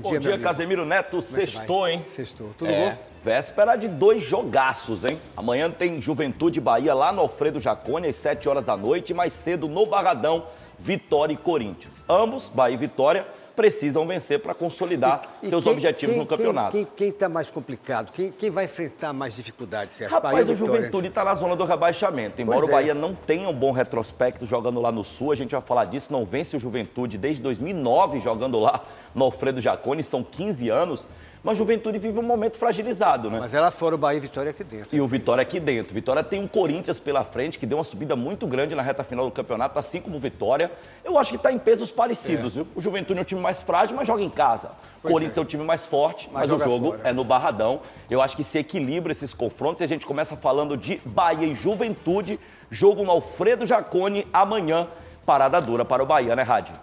Bom dia, Casemiro Neto. Sextou, hein? Sextou. Tudo bom? Véspera de 2 jogaços, hein? Amanhã tem Juventude Bahia lá no Alfredo Jaconi, às 7 horas da noite. E mais cedo, no Barradão, Vitória e Corinthians. Ambos, Bahia e Vitória, precisam vencer para consolidar seus objetivos no campeonato. Quem está mais complicado? Quem vai enfrentar mais dificuldades? Você acha? Rapaz, o Juventude está na zona do rebaixamento. Embora o Bahia não tenha um bom retrospecto jogando lá no Sul, a gente vai falar disso, não vence o Juventude desde 2009 jogando lá no Alfredo Jaconi, são 15 anos. Mas a Juventude vive um momento fragilizado, né? Mas ela fora o Bahia e Vitória aqui dentro. E o Vitória aqui dentro. Vitória tem um Corinthians pela frente, que deu uma subida muito grande na reta final do campeonato, assim como o Vitória. Eu acho que está em pesos parecidos, viu? O Juventude é um time mais frágil, mas joga em casa. O Corinthians é um time mais forte, mas o jogo é no Barradão. Eu acho que se equilibra esses confrontos e a gente começa falando de Bahia e Juventude. Jogo no Alfredo Jaconi amanhã. Parada dura para o Bahia, né, Rádio?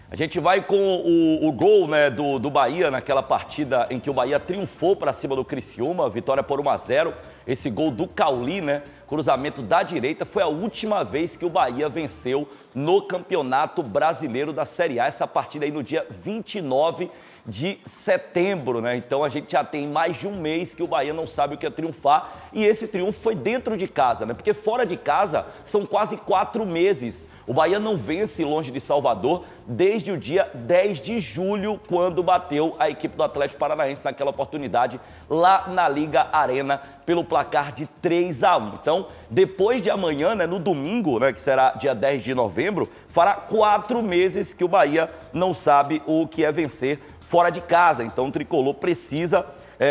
A gente vai com o gol, né, do Bahia naquela partida em que o Bahia triunfou para cima do Criciúma, vitória por 1-0. Esse gol do Cauli, né, cruzamento da direita, foi a última vez que o Bahia venceu no Campeonato Brasileiro da Série A. Essa partida aí no dia 29 de setembro, né? Então a gente já tem mais de um mês que o Bahia não sabe o que é triunfar e esse triunfo foi dentro de casa, né? Porque fora de casa são quase 4 meses. O Bahia não vence longe de Salvador desde o dia 10 de julho, quando bateu a equipe do Atlético Paranaense naquela oportunidade lá na Liga Arena pelo placar de 3-1. Então, depois de amanhã, né, no domingo, né, que será dia 10 de novembro, fará 4 meses que o Bahia não sabe o que é vencer fora de casa. Então o Tricolor precisa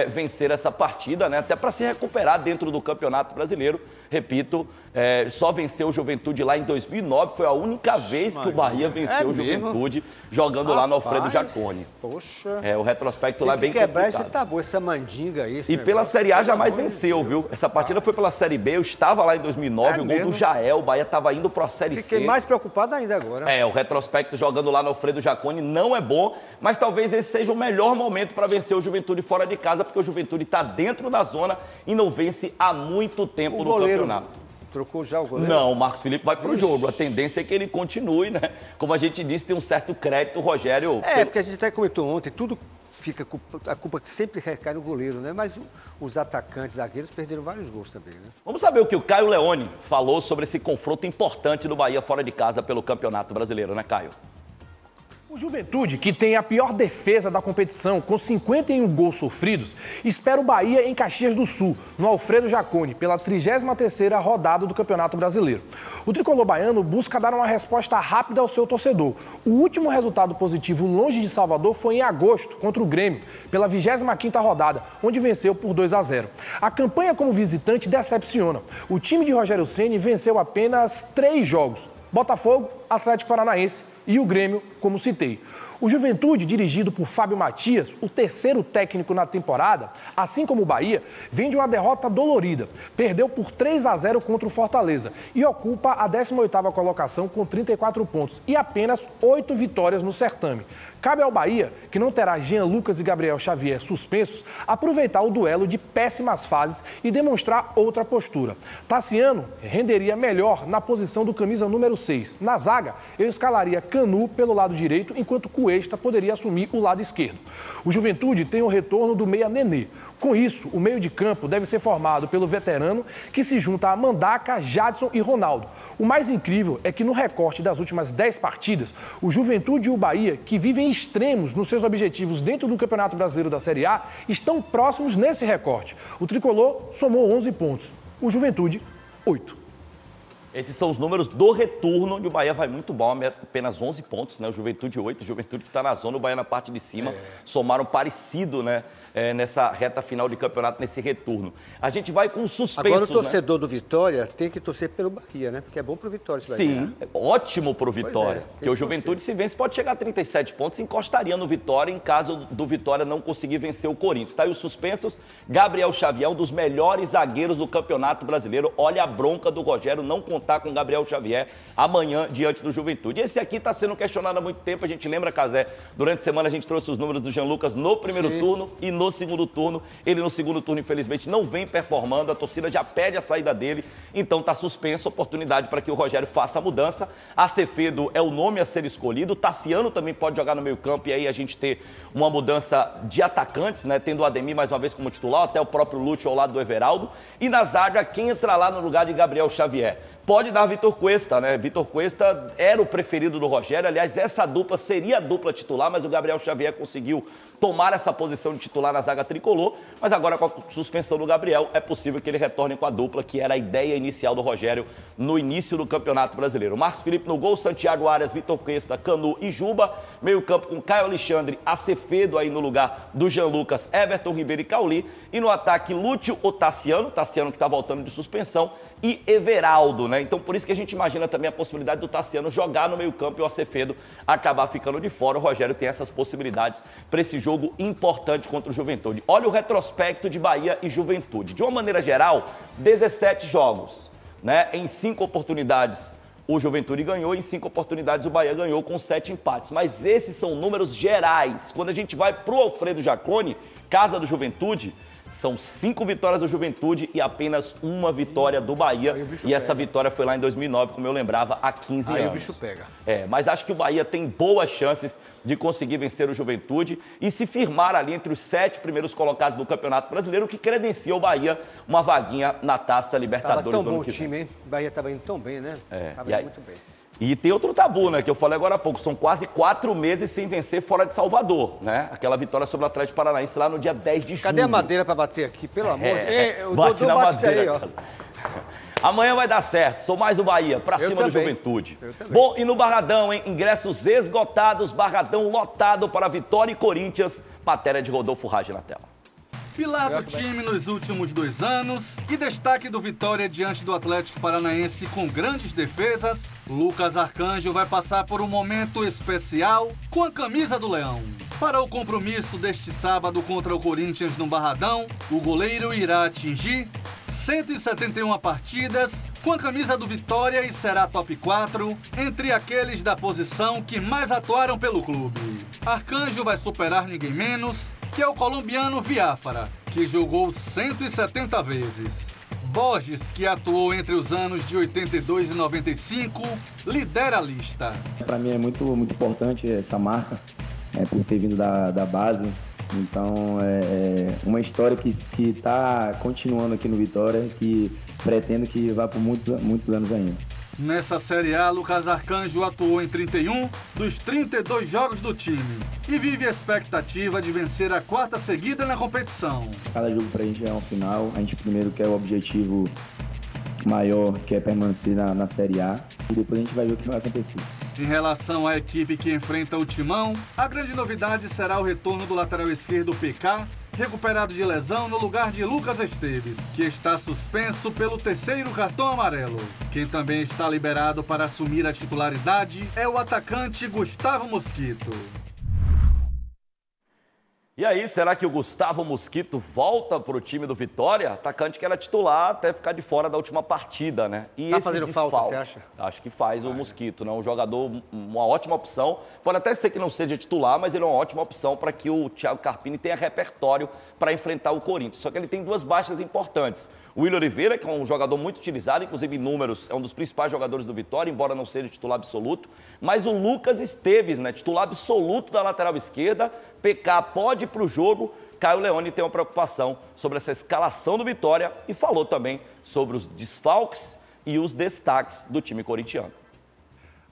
vencer essa partida, né? Até para se recuperar dentro do Campeonato Brasileiro. Repito, só venceu o Juventude lá em 2009. Foi a única vez que o Bahia venceu o Juventude jogando lá no Alfredo Jaconi. Poxa. O retrospecto lá é bem quebrar complicado. esse tabu, essa mandinga aí. E pela Série A jamais venceu, viu? Essa partida foi pela Série B. Eu estava lá em 2009, o gol do Jael. O Bahia estava indo para a Série C. Fiquei mais preocupado ainda agora. O retrospecto jogando lá no Alfredo Jaconi não é bom, mas talvez esse seja o melhor momento para vencer o Juventude fora de casa, porque o Juventude está dentro da zona e não vence há muito tempo no campeonato. Trocou já o goleiro? Não, o Marcos Felipe vai pro jogo. A tendência é que ele continue, né? Como a gente disse, tem um certo crédito, o Rogério... Porque a gente até comentou ontem, tudo fica... A culpa que sempre recai no goleiro, né? Mas os atacantes, zagueiros, perderam vários gols também, né? Vamos saber o que o Caio Leone falou sobre esse confronto importante do Bahia fora de casa pelo Campeonato Brasileiro, né, Caio? O Juventude, que tem a pior defesa da competição, com 51 gols sofridos, espera o Bahia em Caxias do Sul, no Alfredo Jaconi, pela 33ª rodada do Campeonato Brasileiro. O tricolor baiano busca dar uma resposta rápida ao seu torcedor. O último resultado positivo longe de Salvador foi em agosto, contra o Grêmio, pela 25ª rodada, onde venceu por 2-0. A campanha como visitante decepciona. O time de Rogério Ceni venceu apenas 3 jogos: Botafogo, Atlético Paranaense e o Grêmio, como citei. O Juventude, dirigido por Fábio Matias, o terceiro técnico na temporada, assim como o Bahia, vem de uma derrota dolorida. Perdeu por 3-0 contra o Fortaleza e ocupa a 18ª colocação com 34 pontos e apenas 8 vitórias no certame. Cabe ao Bahia, que não terá Jean Lucas e Gabriel Xavier suspensos, aproveitar o duelo de péssimas fases e demonstrar outra postura. Tassiano renderia melhor na posição do camisa número 6. Na zaga, eu escalaria Canu pelo lado direito, enquanto Cuesta poderia assumir o lado esquerdo. O Juventude tem o retorno do meia Nenê. Com isso, o meio de campo deve ser formado pelo veterano, que se junta a Mandaca, Jadson e Ronaldo. O mais incrível é que no recorte das últimas 10 partidas, o Juventude e o Bahia, que vivem extremos nos seus objetivos dentro do Campeonato Brasileiro da Série A, estão próximos nesse recorte. O tricolor somou 11 pontos, o Juventude 8. Esses são os números do retorno, onde o Bahia vai muito bom, apenas 11 pontos, né? O Juventude 8, o Juventude que está na zona, o Bahia na parte de cima, somaram parecido, né? Nessa reta final de campeonato, nesse retorno. A gente vai com suspensos, agora o torcedor do Vitória tem que torcer pelo Bahia, né? Porque é bom pro Vitória se vai ganhar. Sim, ótimo pro Vitória. Porque o Juventude, se vence, pode chegar a 37 pontos e encostaria no Vitória em caso do Vitória não conseguir vencer o Corinthians. Tá aí os suspensos. Gabriel Xavier, um dos melhores zagueiros do Campeonato Brasileiro. Olha a bronca do Rogério não contar com Gabriel Xavier amanhã diante do Juventude. Esse aqui está sendo questionado há muito tempo. A gente lembra, Cazé, durante a semana a gente trouxe os números do Jean Lucas no primeiro turno e no no segundo turno. Ele no segundo turno, infelizmente, não vem performando, a torcida já pede a saída dele, então está suspensa a oportunidade para que o Rogério faça a mudança. Acevedo é o nome a ser escolhido, o Tassiano também pode jogar no meio campo e aí a gente ter uma mudança de atacantes, né? Tendo o Ademir mais uma vez como titular, até o próprio Lúcio ao lado do Everaldo. E na zaga, quem entra lá no lugar de Gabriel Xavier? Pode dar Vitor Cuesta, né? Vitor Cuesta era o preferido do Rogério. Aliás, essa dupla seria a dupla titular, mas o Gabriel Xavier conseguiu tomar essa posição de titular na zaga tricolor. Mas agora, com a suspensão do Gabriel, é possível que ele retorne com a dupla, que era a ideia inicial do Rogério no início do Campeonato Brasileiro. Marcos Felipe no gol, Santiago Arias, Vitor Cuesta, Canu e Juba. Meio campo com Caio Alexandre, Acevedo aí no lugar do Jean Lucas, Everton Ribeiro e Cauli. E no ataque, Lúcio ou Tassiano que está voltando de suspensão, e Everaldo, né? Então, por isso que a gente imagina também a possibilidade do Tassiano jogar no meio-campo e o Acevedo acabar ficando de fora. O Rogério tem essas possibilidades para esse jogo importante contra o Juventude. Olha o retrospecto de Bahia e Juventude. De uma maneira geral, 17 jogos, né? Em 5 oportunidades o Juventude ganhou, em 5 oportunidades o Bahia ganhou com 7 empates. Mas esses são números gerais. Quando a gente vai para o Alfredo Jaconi, casa do Juventude, são 5 vitórias do Juventude e apenas 1 vitória do Bahia. E essa vitória foi lá em 2009, como eu lembrava, há 15 anos. Aí o bicho pega. Mas acho que o Bahia tem boas chances de conseguir vencer o Juventude e se firmar ali entre os 7 primeiros colocados do Campeonato Brasileiro, que credencia o Bahia uma vaguinha na Taça Libertadores do ano que vem. Tava tão bom o time, hein? O Bahia estava indo tão bem, né? Tava indo muito bem. E tem outro tabu, né, que eu falei agora há pouco, são quase 4 meses sem vencer fora de Salvador, né? Aquela vitória sobre o Atlético Paranaense lá no dia 10 de julho. Cadê a madeira para bater aqui? Pelo amor de Deus. O Dodô bate madeira aí, ó. Amanhã vai dar certo, sou mais o Bahia, pra cima do Juventude. Bom, e no Barradão, hein? Ingressos esgotados, Barradão lotado para Vitória e Corinthians. Matéria de Rodolfo Rage na tela. Pilar do time nos últimos 2 anos e destaque do Vitória diante do Atlético Paranaense com grandes defesas, Lucas Arcanjo vai passar por um momento especial com a camisa do Leão. Para o compromisso deste sábado contra o Corinthians no Barradão, o goleiro irá atingir 171 partidas com a camisa do Vitória e será top 4 entre aqueles da posição que mais atuaram pelo clube. Arcanjo vai superar ninguém menos que é o colombiano Viáfara, que jogou 170 vezes. Borges, que atuou entre os anos de 82 e 95, lidera a lista. Para mim é muito importante essa marca, por ter vindo da base. Então é uma história que está continuando aqui no Vitória, que pretendo que vá por muitos anos ainda. Nessa Série A, Lucas Arcanjo atuou em 31 dos 32 jogos do time e vive a expectativa de vencer a 4ª seguida na competição. Cada jogo para a gente é um final. A gente primeiro quer o objetivo maior, que é permanecer na Série A, e depois a gente vai ver o que vai acontecer. Em relação à equipe que enfrenta o Timão, a grande novidade será o retorno do lateral esquerdo PK, recuperado de lesão no lugar de Lucas Esteves, que está suspenso pelo 3º cartão amarelo. Quem também está liberado para assumir a titularidade é o atacante Gustavo Mosquito. E aí, será que o Gustavo Mosquito volta para o time do Vitória? Atacante que era titular até ficar de fora da última partida, né? E tá fazendo falta, você acha? Acho que faz o Mosquito, né? Um jogador, uma ótima opção. Pode até ser que não seja titular, mas ele é uma ótima opção para que o Thiago Carpini tenha repertório para enfrentar o Corinthians. Só que ele tem 2 baixas importantes. O Willian Oliveira, que é um jogador muito utilizado, inclusive em números, é um dos principais jogadores do Vitória, embora não seja titular absoluto. Mas o Lucas Esteves, né? Titular absoluto da lateral esquerda. PK pode ir para o jogo. Caio Leone tem uma preocupação sobre essa escalação do Vitória e falou também sobre os desfalques e os destaques do time corintiano.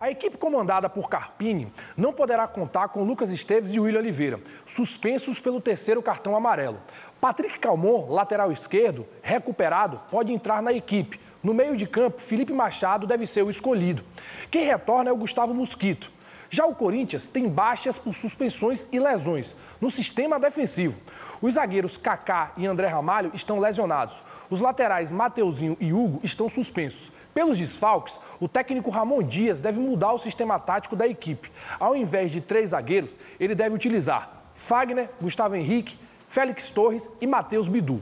A equipe comandada por Carpini não poderá contar com Lucas Esteves e Willian Oliveira, suspensos pelo 3º cartão amarelo. Patrick Calmon, lateral esquerdo, recuperado, pode entrar na equipe. No meio de campo, Felipe Machado deve ser o escolhido. Quem retorna é o Gustavo Mosquito. Já o Corinthians tem baixas por suspensões e lesões no sistema defensivo. Os zagueiros Kaká e André Ramalho estão lesionados. Os laterais Mateuzinho e Hugo estão suspensos. Pelos desfalques, o técnico Ramon Dias deve mudar o sistema tático da equipe. Ao invés de 3 zagueiros, ele deve utilizar Fagner, Gustavo Henrique, Félix Torres e Matheus Bidu.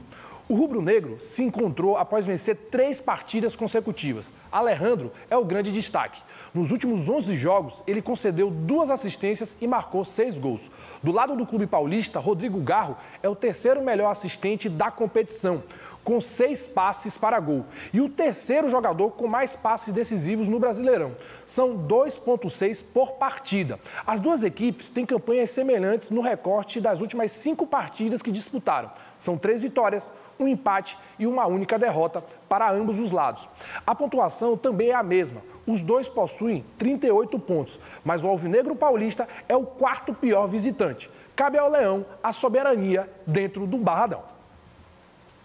O rubro-negro se encontrou após vencer 3 partidas consecutivas. Alejandro é o grande destaque. Nos últimos 11 jogos, ele concedeu 2 assistências e marcou 6 gols. Do lado do clube paulista, Rodrigo Garro é o terceiro melhor assistente da competição, com 6 passes para gol. E o terceiro jogador com mais passes decisivos no Brasileirão. São 2,6 por partida. As duas equipes têm campanhas semelhantes no recorte das últimas 5 partidas que disputaram. São 3 vitórias, 1 empate e uma única derrota para ambos os lados. A pontuação também é a mesma. Os dois possuem 38 pontos, mas o Alvinegro Paulista é o 4º pior visitante. Cabe ao Leão a soberania dentro do Barradão.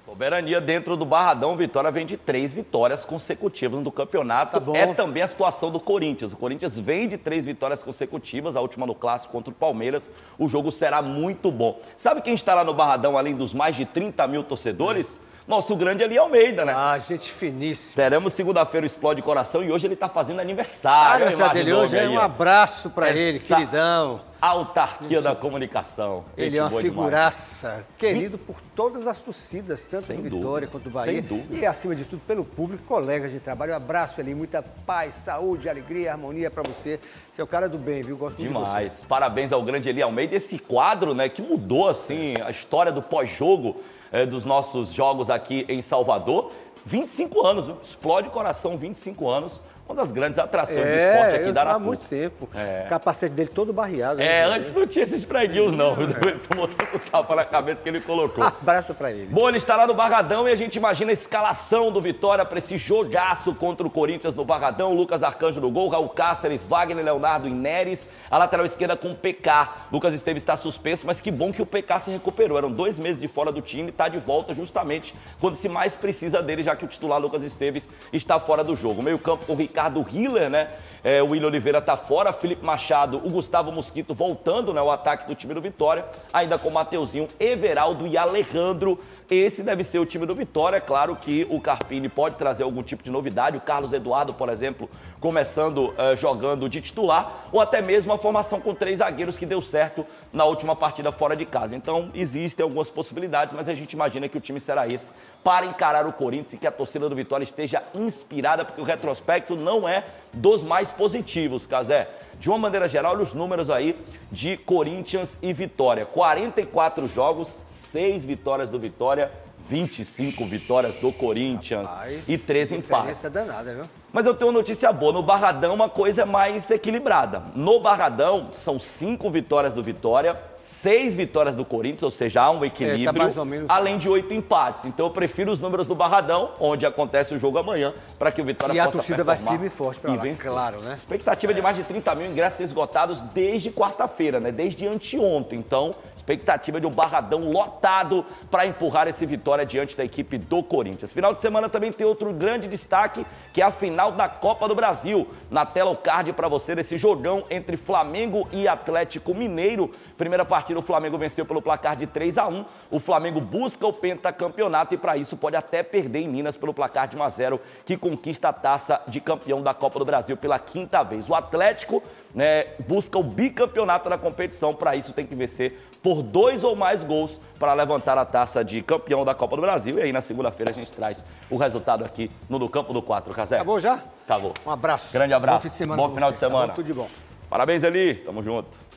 Soberania dentro do Barradão, Vitória vem de 3 vitórias consecutivas no campeonato. Tá é também a situação do Corinthians. O Corinthians vem de 3 vitórias consecutivas, a última no Clássico contra o Palmeiras. O jogo será muito bom. Sabe quem está lá no Barradão, além dos mais de 30 mil torcedores? Nosso grande Eli Almeida, né? Ah, gente finíssima. Teremos segunda-feira o Explode Coração e hoje ele está fazendo aniversário. Aniversário dele hoje é um abraço para ele, queridão. Autarquia da comunicação. Ele é uma figuraça, querido por todas as torcidas, tanto do Vitória quanto do Bahia. Sem dúvida. E, acima de tudo, pelo público, colegas de trabalho. Um abraço ali, muita paz, saúde, alegria, harmonia para você. Você é o cara do bem, viu? Gosto muito de você. Demais. Parabéns ao grande Eli Almeida. Esse quadro, né, que mudou, assim, a história do pós-jogo dos nossos jogos aqui em Salvador. 25 anos, viu? Explode Coração, 25 anos. Uma das grandes atrações do esporte aqui da Aratu. Há muito tempo. O capacete dele todo barreado. Antes não tinha esses preguinhos, não. Ele tomou tanto tapa na cabeça que ele colocou. Abraço pra ele. Bom, ele está lá no Barradão e a gente imagina a escalação do Vitória para esse jogaço contra o Corinthians no Barradão. Lucas Arcanjo no gol, Raul Cáceres, Wagner Leonardo e Neres. A lateral esquerda com o PK. Lucas Esteves está suspenso, mas que bom que o PK se recuperou. Eram 2 meses de fora do time e está de volta justamente quando se mais precisa dele, já que o titular Lucas Esteves está fora do jogo. Meio campo com o Ricardo Hiller, né? O William Oliveira tá fora, Felipe Machado, o Gustavo Mosquito voltando, né? O ataque do time do Vitória, ainda com Mateuzinho, Everaldo e Alejandro. Esse deve ser o time do Vitória. Claro que o Carpini pode trazer algum tipo de novidade. O Carlos Eduardo, por exemplo, começando jogando de titular, ou até mesmo a formação com 3 zagueiros que deu certo na última partida fora de casa. Então, existem algumas possibilidades, mas a gente imagina que o time será esse para encarar o Corinthians e que a torcida do Vitória esteja inspirada, porque o retrospecto não é dos mais positivos, Cazé. De uma maneira geral, olha os números aí de Corinthians e Vitória. 44 jogos, 6 vitórias do Vitória, 25 vitórias do Corinthians. Rapaz, e 13 empates. Danada, viu? Mas eu tenho uma notícia boa, no Barradão uma coisa é mais equilibrada. No Barradão são 5 vitórias do Vitória, 6 vitórias do Corinthians, ou seja, há um equilíbrio, tá mais ou menos além de 8 empates. Então eu prefiro os números do Barradão, onde acontece o jogo amanhã, para que o Vitória possa performar. E a torcida vai firme e forte para lá, vencer. claro, né? Expectativa de mais de 30 mil ingressos esgotados desde quarta-feira, né? Desde anteontem. Então, expectativa de um Barradão lotado para empurrar esse Vitória diante da equipe do Corinthians. Final de semana também tem outro grande destaque, que é a final da Copa do Brasil. Na tela o card para você desse jogão entre Flamengo e Atlético Mineiro. Primeira partida, o Flamengo venceu pelo placar de 3-1. O Flamengo busca o pentacampeonato e para isso pode até perder em Minas pelo placar de 1-0, que conquista a taça de campeão da Copa do Brasil pela 5ª vez. O Atlético, né, busca o bicampeonato da competição, para isso tem que vencer por 2 ou mais gols para levantar a taça de campeão da Copa do Brasil. E aí na segunda-feira a gente traz o resultado aqui no Campo do 4, Cazé. Acabou já? Acabou. Um abraço. Grande abraço. Bom fim de semana. Bom final de semana. Tá bom, tudo de bom. Parabéns, Eli. Tamo junto.